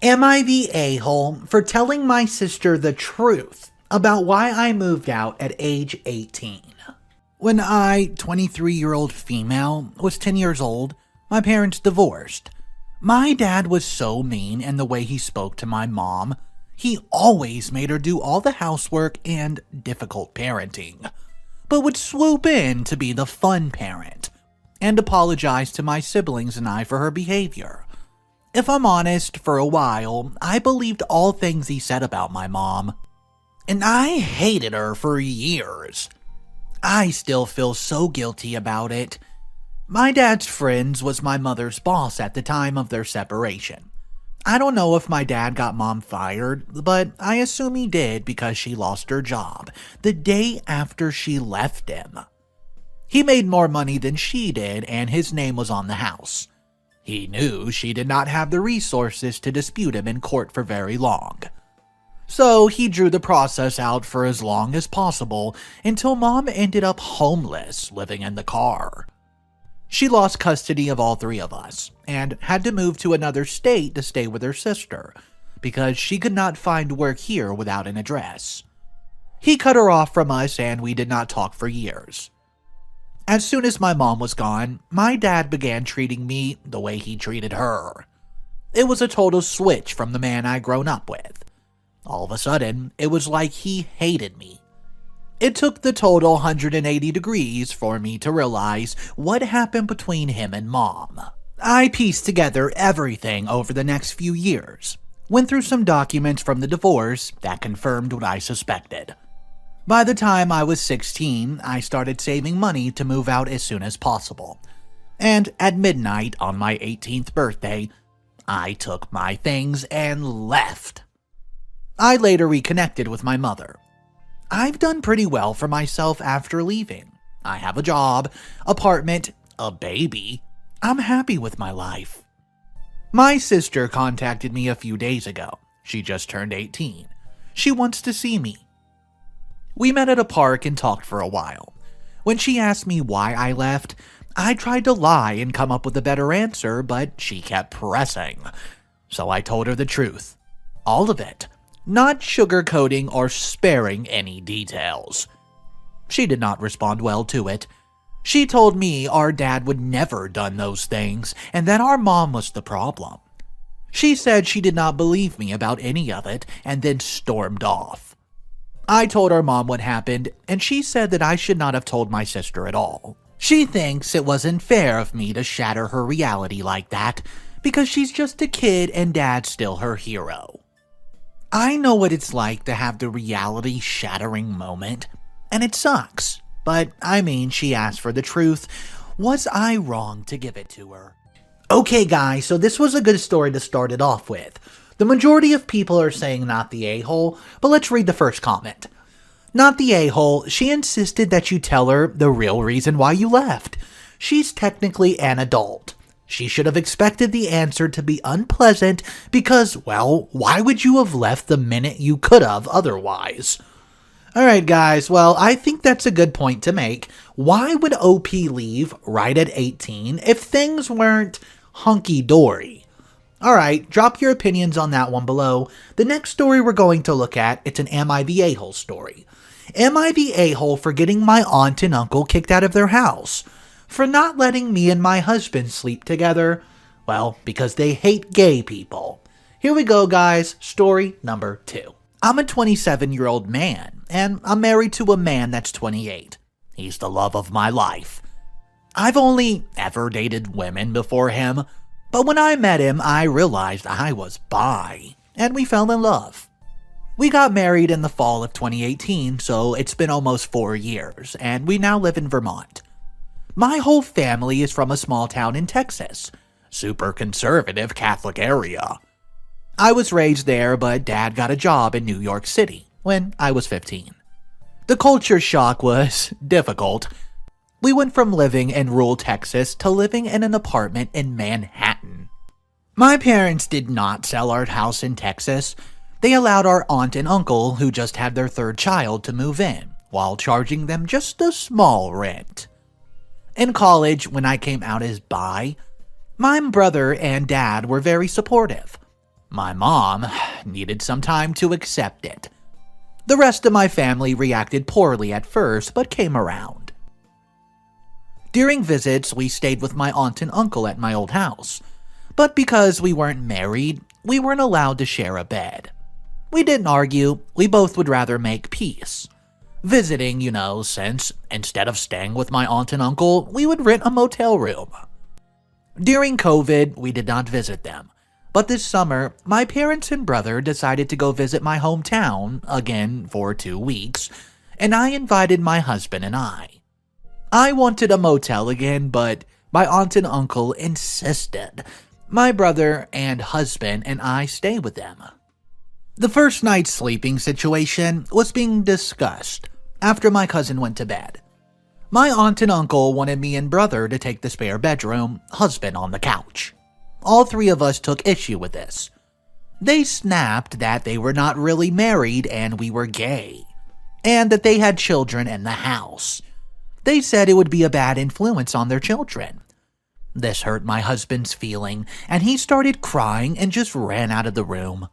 Am I the a-hole for telling my sister the truth about why I moved out at age 18? When I, 23-year-old female, was 10 years old, my parents divorced. My dad was so mean in the way he spoke to my mom. He always made her do all the housework and difficult parenting, but would swoop in to be the fun parent and apologize to my siblings and I for her behavior. If I'm honest, for a while, I believed all things he said about my mom, and I hated her for years. I still feel so guilty about it. My dad's friends was my mother's boss at the time of their separation. I don't know if my dad got mom fired, but I assume he did because she lost her job the day after she left him. He made more money than she did, and his name was on the house. He knew she did not have the resources to dispute him in court for very long. So he drew the process out for as long as possible until mom ended up homeless, living in the car. She lost custody of all three of us and had to move to another state to stay with her sister because she could not find work here without an address. He cut her off from us and we did not talk for years. As soon as my mom was gone, my dad began treating me the way he treated her. It was a total switch from the man I'd grown up with. All of a sudden, it was like he hated me. It took the total 180 degrees for me to realize what happened between him and mom. I pieced together everything over the next few years, went through some documents from the divorce that confirmed what I suspected. By the time I was 16, I started saving money to move out as soon as possible. And at midnight on my 18th birthday, I took my things and left. I later reconnected with my mother. I've done pretty well for myself after leaving. I have a job, apartment, a baby. I'm happy with my life. My sister contacted me a few days ago. She just turned 18. She wants to see me. We met at a park and talked for a while. When she asked me why I left, I tried to lie and come up with a better answer, but she kept pressing. So I told her the truth. All of it. Not sugarcoating or sparing any details. She did not respond well to it. She told me our dad would never done those things and that our mom was the problem. She said she did not believe me about any of it and then stormed off. I told our mom what happened and she said that I should not have told my sister at all. She thinks it wasn't fair of me to shatter her reality like that because she's just a kid and dad's still her hero. I know what it's like to have the reality-shattering moment, and it sucks. But, I mean, she asked for the truth. Was I wrong to give it to her? Okay, guys, so this was a good story to start it off with. The majority of people are saying not the a-hole, but let's read the first comment. Not the a-hole, she insisted that you tell her the real reason why you left. She's technically an adult. She should have expected the answer to be unpleasant because, well, why would you have left the minute you could have otherwise? Alright guys, well, I think that's a good point to make. Why would OP leave right at 18 if things weren't hunky-dory? Alright, drop your opinions on that one below. The next story we're going to look at, it's an Am I the A-hole story. Am I the a-hole for getting my aunt and uncle kicked out of their house? For not letting me and my husband sleep together? Well, because they hate gay people. Here we go, guys. Story number 2. I'm a 27-year-old man, and I'm married to a man that's 28. He's the love of my life. I've only ever dated women before him, but when I met him, I realized I was bi, and we fell in love. We got married in the fall of 2018, so it's been almost 4 years, and we now live in Vermont. My whole family is from a small town in Texas, super conservative Catholic area. I was raised there, but Dad got a job in New York City when I was 15. The culture shock was difficult. We went from living in rural Texas to living in an apartment in Manhattan. My parents did not sell our house in Texas. They allowed our aunt and uncle, who just had their third child, to move in, while charging them just a small rent. In college, when I came out as bi, my brother and dad were very supportive. My mom needed some time to accept it. The rest of my family reacted poorly at first, but came around. During visits, we stayed with my aunt and uncle at my old house, but because we weren't married, we weren't allowed to share a bed. We didn't argue, we both would rather make peace. Visiting, since instead of staying with my aunt and uncle, we would rent a motel room. During COVID, we did not visit them, but this summer, my parents and brother decided to go visit my hometown, again for 2 weeks, and I invited my husband and I. I wanted a motel again, but my aunt and uncle insisted my brother and husband and I stay with them. The first night's sleeping situation was being discussed after my cousin went to bed. My aunt and uncle wanted me and brother to take the spare bedroom, husband on the couch. All three of us took issue with this. They snapped that they were not really married and we were gay, and that they had children in the house. They said it would be a bad influence on their children. This hurt my husband's feeling, and he started crying and just ran out of the room.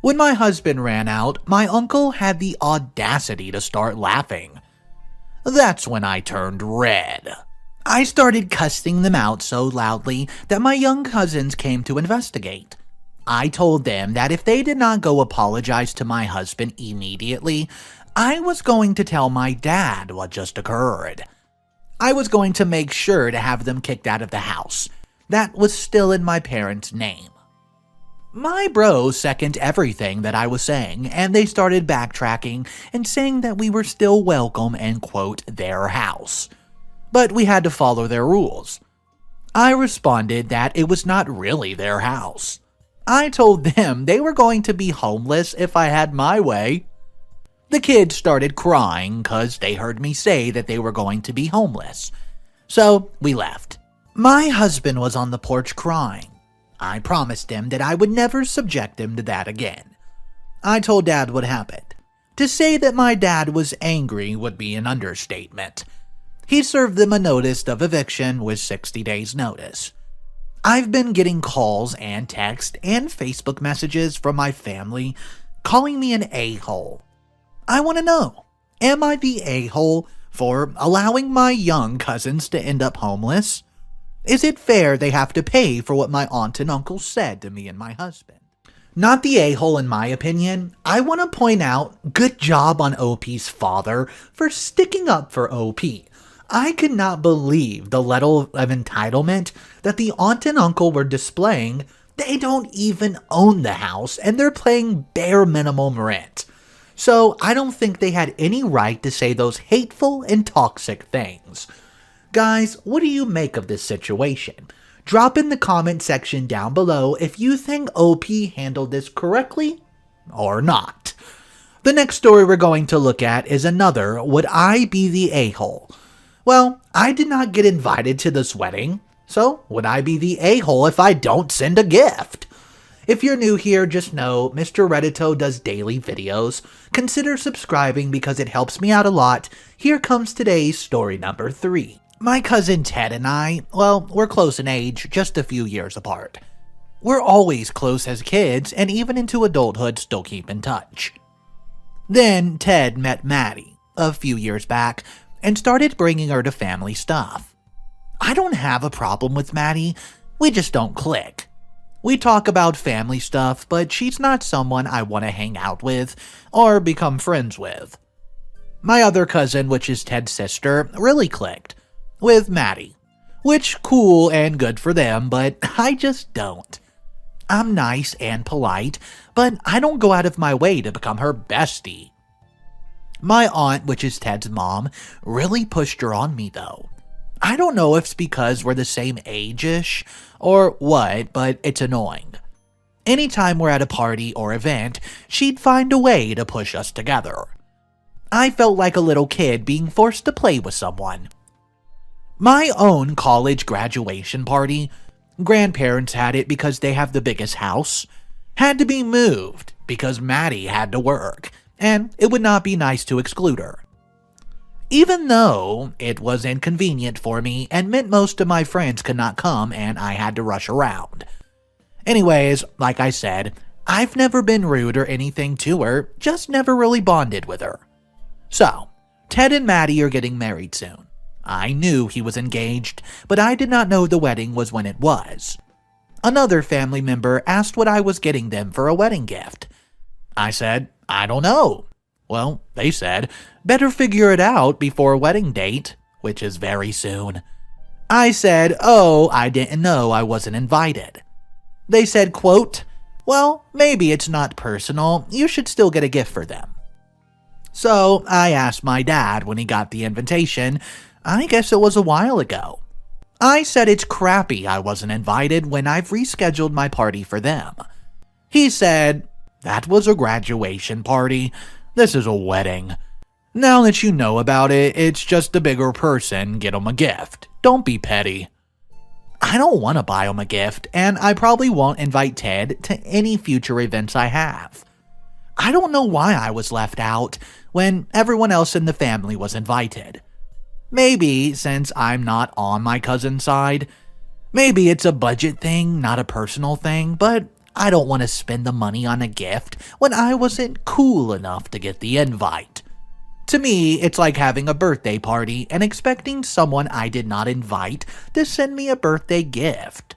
When my husband ran out, my uncle had the audacity to start laughing. That's when I turned red. I started cussing them out so loudly that my young cousins came to investigate. I told them that if they did not go apologize to my husband immediately, I was going to tell my dad what just occurred. I was going to make sure to have them kicked out of the house. That was still in my parents' name. My bros seconded everything that I was saying, and they started backtracking and saying that we were still welcome in, quote, their house. But we had to follow their rules. I responded that it was not really their house. I told them they were going to be homeless if I had my way. The kids started crying because they heard me say that they were going to be homeless. So we left. My husband was on the porch crying. I promised him that I would never subject him to that again. I told Dad what happened. To say that my dad was angry would be an understatement. He served them a notice of eviction with 60 days notice. I've been getting calls and text and Facebook messages from my family calling me an a-hole. I want to know, am I the a-hole for allowing my young cousins to end up homeless? Is it fair they have to pay for what my aunt and uncle said to me and my husband? Not the a-hole in my opinion. I want to point out, good job on OP's father for sticking up for OP. I could not believe the level of entitlement that the aunt and uncle were displaying. They don't even own the house and they're paying bare minimum rent. So I don't think they had any right to say those hateful and toxic things. Guys, what do you make of this situation? Drop in the comment section down below if you think OP handled this correctly or not. The next story we're going to look at is another Would I Be the A-Hole? Well, I did not get invited to this wedding, so would I be the a-hole if I don't send a gift? If you're new here, just know Mr. Reddito does daily videos. Consider subscribing because it helps me out a lot. Here comes today's story number 3. My cousin Ted and I, well, we're close in age, just a few years apart. We're always close as kids and even into adulthood still keep in touch. Then Ted met Maddie a few years back and started bringing her to family stuff. I don't have a problem with Maddie, we just don't click. We talk about family stuff, but she's not someone I want to hang out with or become friends with. My other cousin, which is Ted's sister, really clicked with Maddie, which cool and good for them, but I just don't. I'm nice and polite, but I don't go out of my way to become her bestie. My aunt, which is Ted's mom, really pushed her on me though. I don't know if it's because we're the same age-ish or what, but it's annoying. Anytime we're at a party or event, she'd find a way to push us together. I felt like a little kid being forced to play with someone. My own college graduation party, grandparents had it because they have the biggest house, had to be moved because Maddie had to work, and it would not be nice to exclude her. Even though it was inconvenient for me and meant most of my friends could not come and I had to rush around. Anyways, like I said, I've never been rude or anything to her, just never really bonded with her. So, Ted and Maddie are getting married soon. I knew he was engaged, but I did not know the wedding was when it was. Another family member asked what I was getting them for a wedding gift. I said, I don't know. Well, they said, better figure it out before a wedding date, which is very soon. I said, oh, I didn't know I wasn't invited. They said, quote, well, maybe it's not personal, you should still get a gift for them. So I asked my dad when he got the invitation. I guess it was a while ago. I said it's crappy I wasn't invited when I've rescheduled my party for them. He said, that was a graduation party. This is a wedding. Now that you know about it, it's just a bigger person, get them a gift. Don't be petty. I don't want to buy him a gift, and I probably won't invite Ted to any future events I have. I don't know why I was left out when everyone else in the family was invited. Maybe since I'm not on my cousin's side, maybe it's a budget thing, not a personal thing, but I don't want to spend the money on a gift when I wasn't cool enough to get the invite. To me, it's like having a birthday party and expecting someone I did not invite to send me a birthday gift.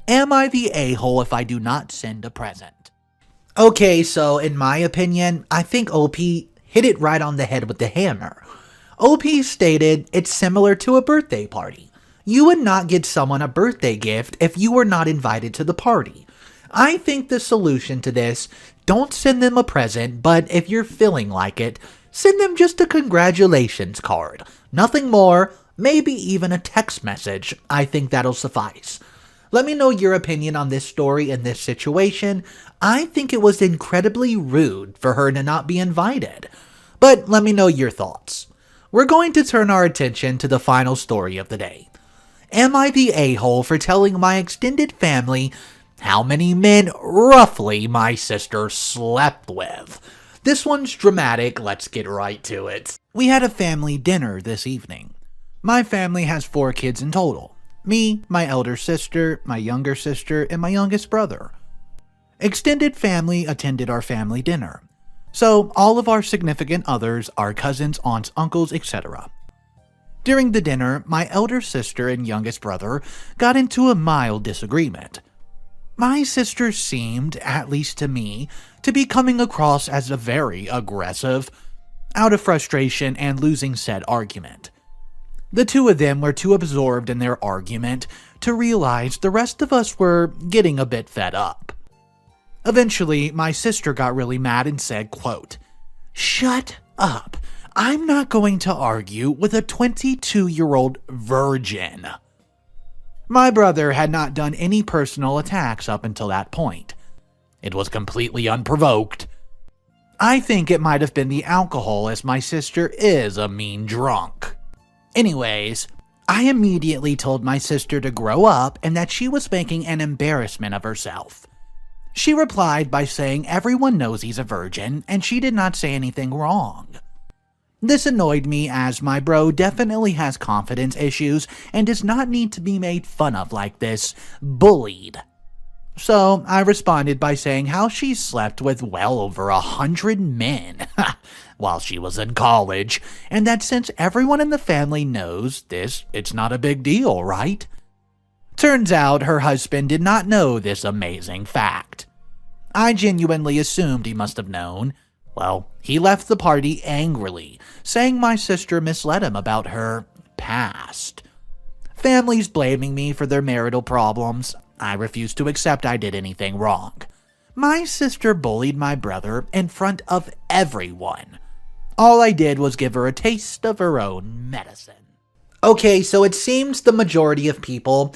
Am I the a-hole if I do not send a present? Okay, so in my opinion, I think OP hit it right on the head with the hammer. OP stated it's similar to a birthday party. You would not get someone a birthday gift if you were not invited to the party. I think the solution to this, don't send them a present, but if you're feeling like it, send them just a congratulations card. Nothing more, maybe even a text message. I think that'll suffice. Let me know your opinion on this story and this situation. I think it was incredibly rude for her to not be invited. But let me know your thoughts. We're going to turn our attention to the final story of the day. Am I the a-hole for telling my extended family how many men roughly my sister slept with? This one's dramatic, let's get right to it. We had a family dinner this evening. My family has 4 kids in total. Me, my elder sister, my younger sister, and my youngest brother. Extended family attended our family dinner. So all of our significant others, our cousins, aunts, uncles, etc. During the dinner, my elder sister and youngest brother got into a mild disagreement. My sister seemed, at least to me, to be coming across as a very aggressive, out of frustration and losing said argument. The two of them were too absorbed in their argument to realize the rest of us were getting a bit fed up. Eventually, my sister got really mad and said, quote, "Shut up. I'm not going to argue with a 22-year-old virgin." My brother had not done any personal attacks up until that point. It was completely unprovoked. I think it might have been the alcohol, as my sister is a mean drunk. Anyways, I immediately told my sister to grow up and that she was making an embarrassment of herself. She replied by saying everyone knows he's a virgin and she did not say anything wrong. This annoyed me as my bro definitely has confidence issues and does not need to be made fun of like this, bullied. So I responded by saying how she slept with well over 100 men while she was in college, and that since everyone in the family knows this, it's not a big deal, right? Turns out her husband did not know this amazing fact. I genuinely assumed he must have known. Well, he left the party angrily, saying my sister misled him about her past. Families blaming me for their marital problems. I refuse to accept I did anything wrong. My sister bullied my brother in front of everyone. All I did was give her a taste of her own medicine. Okay, so it seems the majority of people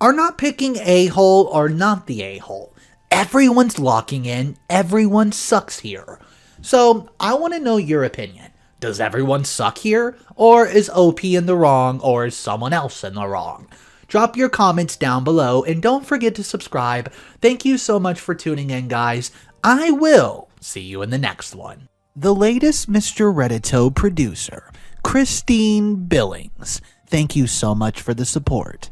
are not picking a-hole or not the a-hole. Everyone's locking in, everyone sucks here. So I want to know your opinion. Does everyone suck here? Or is OP in the wrong, or is someone else in the wrong? Drop your comments down below and don't forget to subscribe. Thank you so much for tuning in, guys. I will see you in the next one. The latest Mr. Reddito producer, Christine Billings. Thank you so much for the support.